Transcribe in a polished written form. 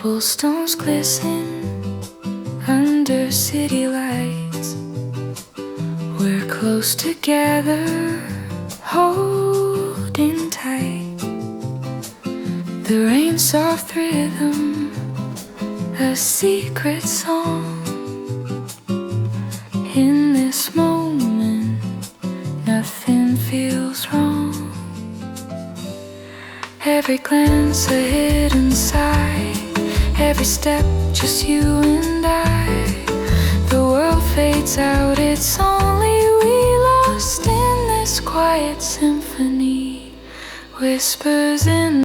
Cobblestones glisten under city lights. We're close together, holding tight. The rain's soft rhythm, a secret song. In this moment, nothing feels wrong. Every glance a hidden sigh, every step just you and I. The world fades out, it's only we lost in this quiet symphony. Whispers in